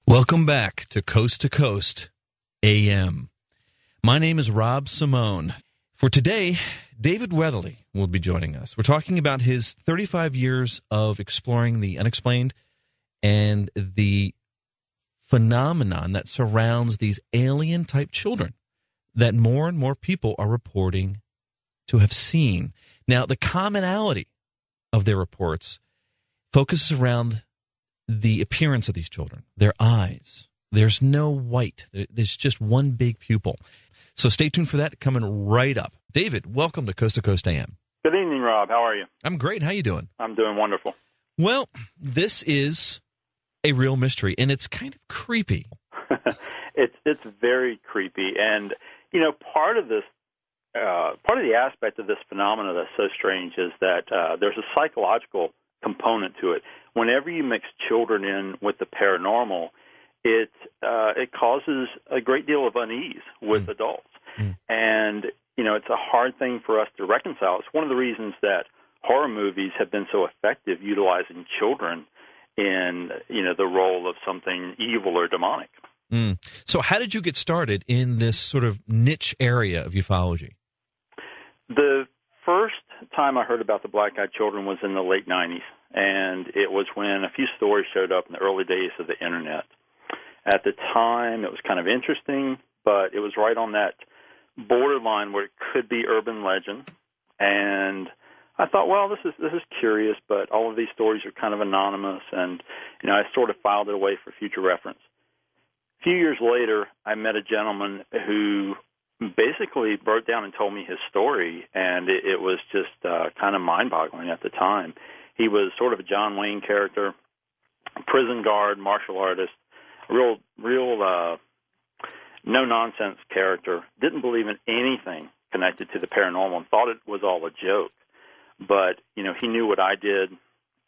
Welcome back to Coast AM. My name is Rob Simone. For today, David Weatherly will be joining us. We're talking about his 35 years of exploring the unexplained and the phenomenon that surrounds these alien-type children that more and more people are reporting to have seen. Now, the commonality of their reports focuses around the appearance of these children, their eyes. There's no white. There's just one big pupil. So stay tuned for that coming right up. David, welcome to Coast AM. Good evening, Rob. How are you? I'm great. How you doing? I'm doing wonderful. Well, this is a real mystery, and it's kind of creepy. It's very creepy, and you know, part of the aspect of this phenomenon that's so strange is that there's a psychological component to it. Whenever you mix children in with the paranormal, it causes a great deal of unease with adults, and you know, it's a hard thing for us to reconcile. It's one of the reasons that horror movies have been so effective utilizing children in, you know, the role of something evil or demonic. So how did you get started in this sort of niche area of ufology? The first time I heard about the black-eyed children was in the late 90s, and it was when a few stories showed up in the early days of the Internet. At the time, it was kind of interesting, but it was right on that borderline where it could be urban legend, and I thought, well, this is curious, but all of these stories are kind of anonymous, and you know, I sort of filed it away for future reference. A few years later, I met a gentleman who basically broke down and told me his story, and it was just kind of mind-boggling at the time. He was sort of a John Wayne character, prison guard, martial artist, real no-nonsense character, didn't believe in anything connected to the paranormal and thought it was all a joke. But, you know, he knew what I did,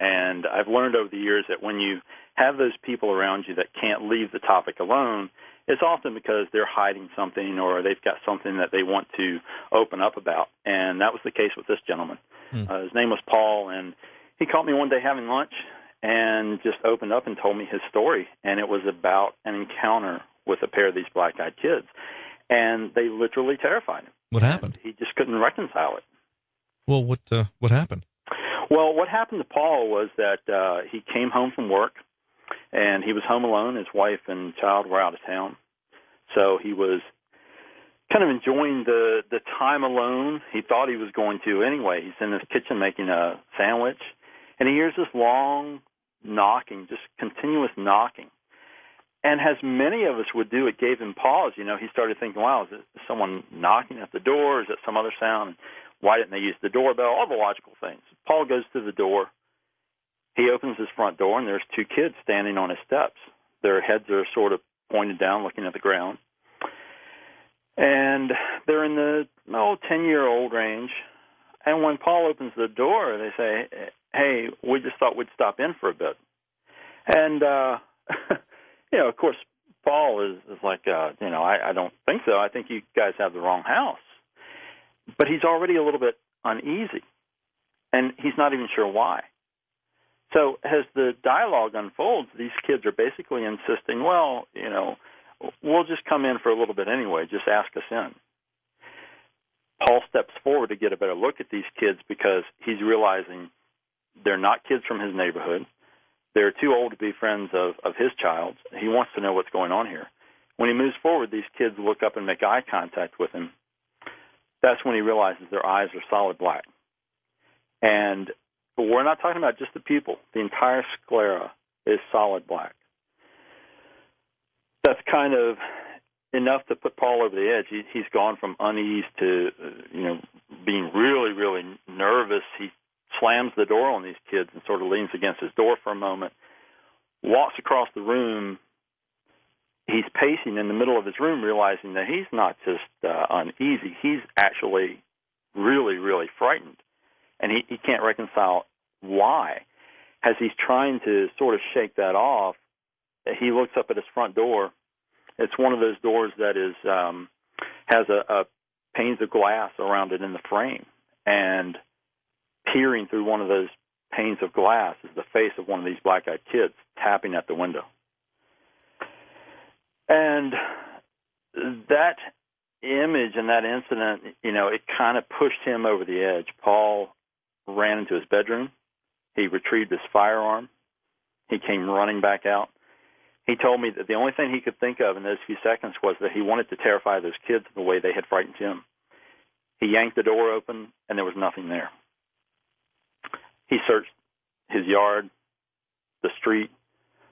and I've learned over the years that when you have those people around you that can't leave the topic alone, it's often because they're hiding something or they've got something that they want to open up about. And that was the case with this gentleman. His name was Paul, and he caught me one day having lunch and just opened up and told me his story. And it was about an encounter with a pair of these black-eyed kids. And they literally terrified him. What happened? He just couldn't reconcile it. Well, what happened? Well, what happened to Paul was that he came home from work, and he was home alone. His wife and child were out of town. So he was kind of enjoying the time alone. He thought he was going to anyway. He's in his kitchen making a sandwich, and he hears this long knocking, just continuous knocking. And as many of us would do, it gave him pause. You know, he started thinking, wow, is it someone knocking at the door? Is it some other sound? Why didn't they use the doorbell? All the logical things. Paul goes to the door. He opens his front door, and there's two kids standing on his steps. Their heads are sort of pointed down, looking at the ground. And they're in the 10-year-old range. And when Paul opens the door, they say, hey, we just thought we'd stop in for a bit. And, you know, of course, Paul is like, you know, I don't think so. I think you guys have the wrong house. But he's already a little bit uneasy, and he's not even sure why. So as the dialogue unfolds, these kids are basically insisting, well, you know, we'll just come in for a little bit anyway, just ask us in. Paul steps forward to get a better look at these kids because he's realizing they're not kids from his neighborhood. They're too old to be friends of his child. He wants to know what's going on here. When he moves forward, these kids look up and make eye contact with him. That's when he realizes their eyes are solid black. And we're not talking about just the pupil. The entire sclera is solid black. That's kind of enough to put Paul over the edge. He's gone from unease to, you know, being really, really nervous. He slams the door on these kids and sort of leans against his door for a moment, walks across the room. He's pacing in the middle of his room, realizing that he's not just uneasy. He's actually really, really frightened. And he can't reconcile why. As he's trying to sort of shake that off, he looks up at his front door. It's one of those doors that is has a panes of glass around it in the frame. And peering through one of those panes of glass is the face of one of these black-eyed kids tapping at the window. And that image and that incident, it kind of pushed him over the edge. Paul ran into his bedroom. He retrieved his firearm. He came running back out. He told me that the only thing he could think of in those few seconds was that he wanted to terrify those kids the way they had frightened him. He yanked the door open, and there was nothing there. He searched his yard, the street,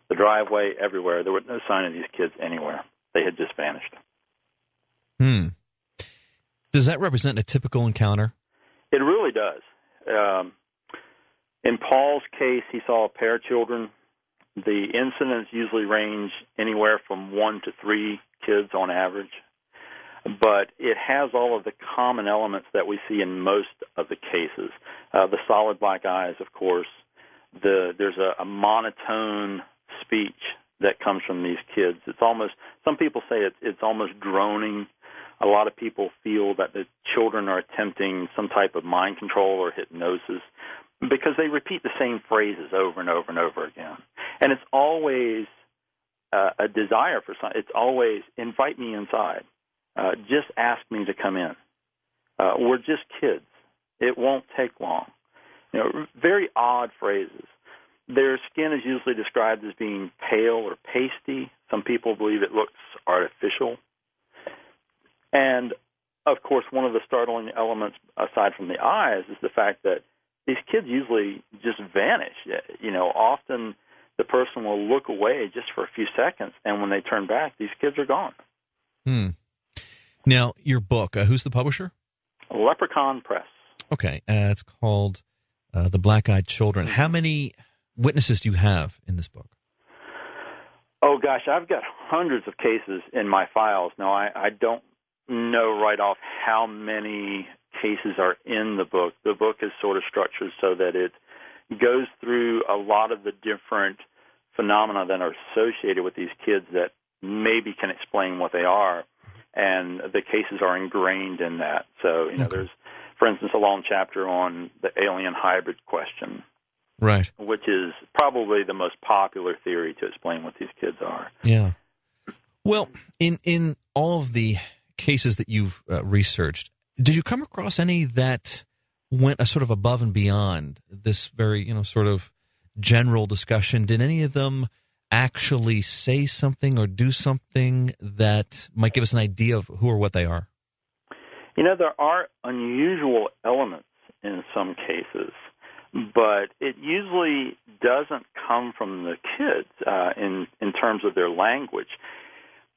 the driveway, everywhere. There was no sign of these kids anywhere. They had just vanished. Does that represent a typical encounter? It really does. In Paul's case, he saw a pair of children. The incidents usually range anywhere from 1 to 3 kids on average. But it has all of the common elements that we see in most of the cases. The solid black eyes, of course. There's a monotone speech that comes from these kids. It's almost, some people say it's almost droning. A lot of people feel that the children are attempting some type of mind control or hypnosis because they repeat the same phrases over and over and over again. And it's always a desire for something. It's always, invite me inside. Just ask me to come in. We're just kids. It won't take long. Very odd phrases. Their skin is usually described as being pale or pasty. Some people believe it looks artificial. And, of course, one of the startling elements, aside from the eyes, is the fact that these kids usually just vanish. Often the person will look away just for a few seconds, and when they turn back, these kids are gone. Now, your book, who's the publisher? Leprechaun Press. Okay, it's called The Black-Eyed Children. How many witnesses do you have in this book? Oh, gosh, I've got hundreds of cases in my files. Now, I don't know right off how many cases are in the book. The book is sort of structured so that it goes through a lot of the different phenomena that are associated with these kids that maybe can explain what they are, and the cases are ingrained in that. So, there's, for instance, a long chapter on the alien hybrid question, right, which is probably the most popular theory to explain what these kids are. Yeah. Well, in all of the cases that you've researched, did you come across any that went a sort of above and beyond this very, sort of general discussion? Did any of them actually say something or do something that might give us an idea of who or what they are? There are unusual elements in some cases, but it usually doesn't come from the kids in terms of their language.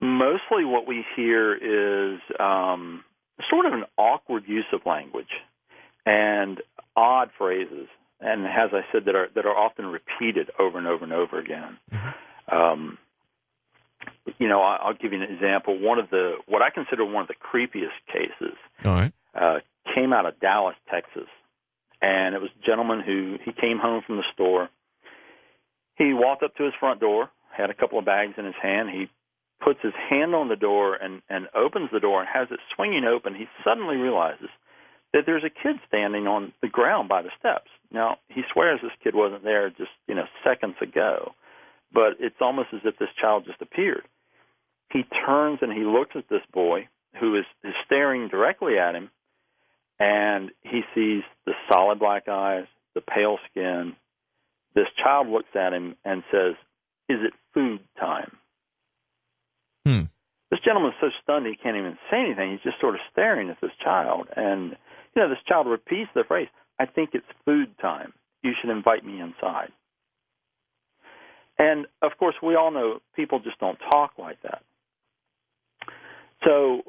Mostly what we hear is sort of an awkward use of language and odd phrases, and as I said, that are often repeated over and over and over again. I'll give you an example. What I consider one of the creepiest cases came out of Dallas, Texas, and it was a gentleman he came home from the store. He walked up to his front door, had a couple of bags in his hand. He puts his hand on the door and opens the door and has it swinging open. He suddenly realizes that there's a kid standing on the ground by the steps. Now, he swears this kid wasn't there just, seconds ago, but it's almost as if this child just appeared. He turns and he looks at this boy who is staring directly at him, and he sees the solid black eyes, the pale skin. This child looks at him and says, "Is it food time?" This gentleman's so stunned he can't even say anything. He's just sort of staring at this child. And, this child repeats the phrase, "I think it's food time. You should invite me inside." And, of course, we all know people just don't talk like that. So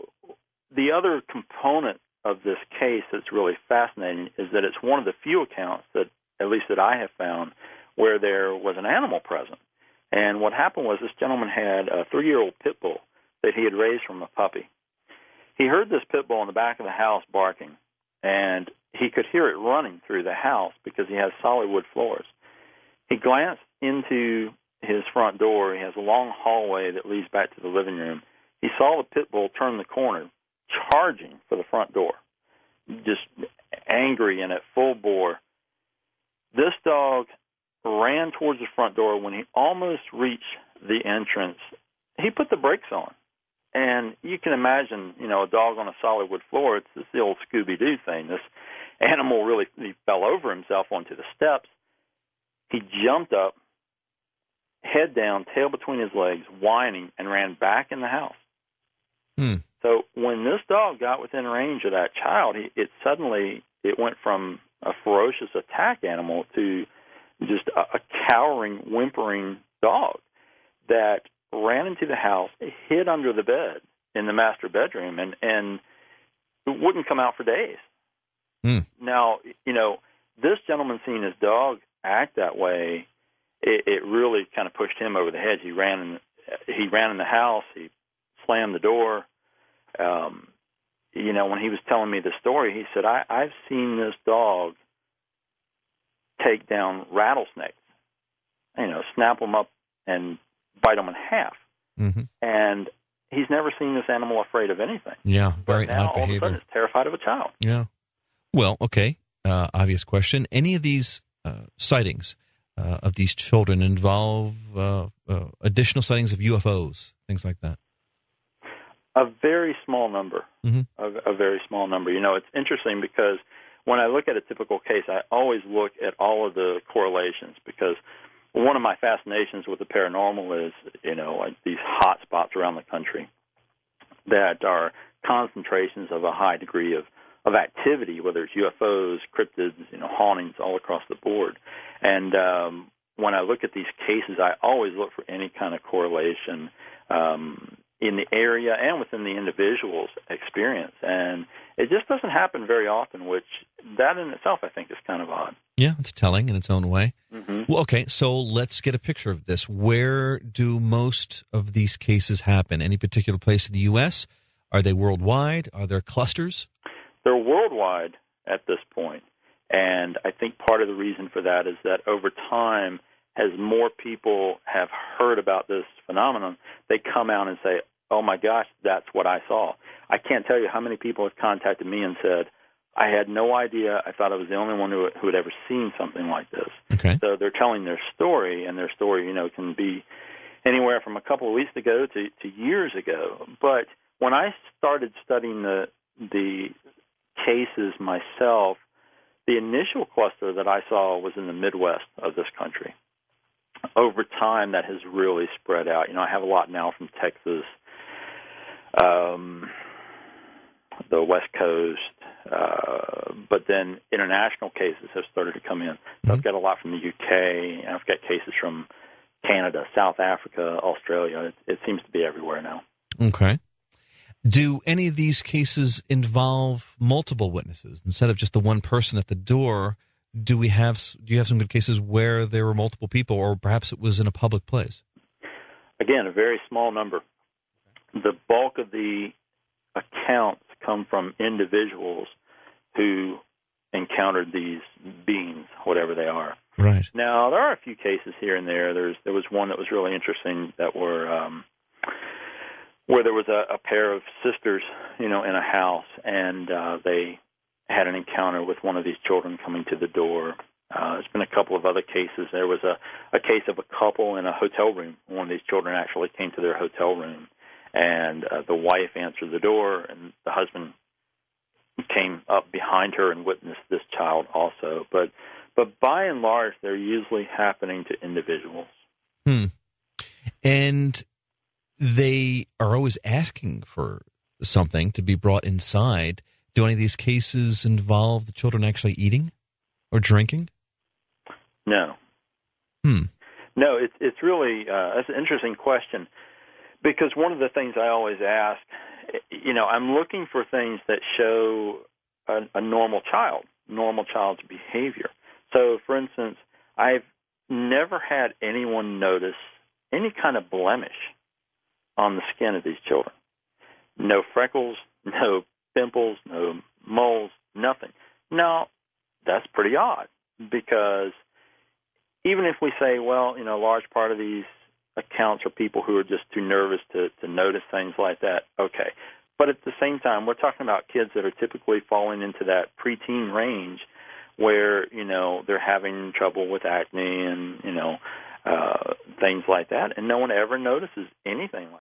the other component of this case that's really fascinating is that it's one of the few accounts that, at least that I have found, where there was an animal present. And what happened was this gentleman had a 3-year-old pit bull that he had raised from a puppy. He heard this pit bull in the back of the house barking, and he could hear it running through the house because he has solid wood floors. He glanced into his front door. He has a long hallway that leads back to the living room. He saw the pit bull turn the corner, charging for the front door, just angry and at full bore. This dog ran towards the front door. When he almost reached the entrance, he put the brakes on. And you can imagine, a dog on a solid wood floor. It's the old Scooby-Doo thing. This animal he fell over himself onto the steps. He jumped up, head down, tail between his legs, whining, and ran back in the house. So when this dog got within range of that child, it went from a ferocious attack animal to just a cowering, whimpering dog that ran into the house, hid under the bed in the master bedroom, and wouldn't come out for days. Now, this gentleman seeing his dog act that way, it really kind of pushed him over the hedge. He ran in the house. He slammed the door. When he was telling me the story, he said, I've seen this dog take down rattlesnakes, snap them up and bite them in half. Mm-hmm. And he's never seen this animal afraid of anything. Yeah, very but now, odd behavior. All of a sudden, it's terrified of a child. Yeah. Well, okay, obvious question. Any of these sightings of these children involve additional sightings of UFOs, things like that? A very small number. Mm-hmm. A very small number. It's interesting because when I look at a typical case, I always look at all of the correlations, because one of my fascinations with the paranormal is, like these hot spots around the country that are concentrations of a high degree of activity, whether it's UFOs, cryptids, hauntings all across the board. And when I look at these cases, I always look for any kind of correlation in the area and within the individual's experience. And it just doesn't happen very often, which that in itself I think is kind of odd. Yeah, it's telling in its own way. Mm-hmm. Well, okay, so let's get a picture of this. Where do most of these cases happen? Any particular place in the U.S.? Are they worldwide? Are there clusters? They're worldwide at this point. And I think part of the reason for that is that over time, as more people have heard about this phenomenon, they come out and say, oh my gosh, that's what I saw. I can't tell you how many people have contacted me and said, I had no idea. I thought I was the only one who had ever seen something like this. Okay. So they're telling their story, and their story, can be anywhere from a couple of weeks ago to years ago. But when I started studying the cases myself, the initial cluster that I saw was in the Midwest of this country. Over time, that has really spread out. I have a lot now from Texas, the West Coast, but then international cases have started to come in. So I've got a lot from the UK, and I've got cases from Canada, South Africa, Australia. It seems to be everywhere now. Okay. Do any of these cases involve multiple witnesses instead of just the one person at the door? Do you have some good cases where there were multiple people, or perhaps it was in a public place? Again, a very small number. The bulk of the accounts come from individuals who encountered these beings, whatever they are. Right. Now, there are a few cases here and there. There was one that was really interesting that where there was a pair of sisters, in a house, and they had an encounter with one of these children coming to the door. There's been a couple of other cases. There was a case of a couple in a hotel room. One of these children actually came to their hotel room, and the wife answered the door, and the husband came up behind her and witnessed this child also. But by and large, they're usually happening to individuals. And they are always asking for something to be brought inside. Do any of these cases involve the children actually eating or drinking? No. No, it's really that's an interesting question, because one of the things I always ask, I'm looking for things that show a normal child's behavior. So, for instance, I've never had anyone notice any kind of blemish on the skin of these children. No freckles, no pimples, no moles, nothing. Now, that's pretty odd, because even if we say, well, a large part of these accounts are people who are just too nervous to notice things like that, okay. But at the same time, we're talking about kids that are typically falling into that preteen range where, they're having trouble with acne and, things like that, and no one ever notices anything like that.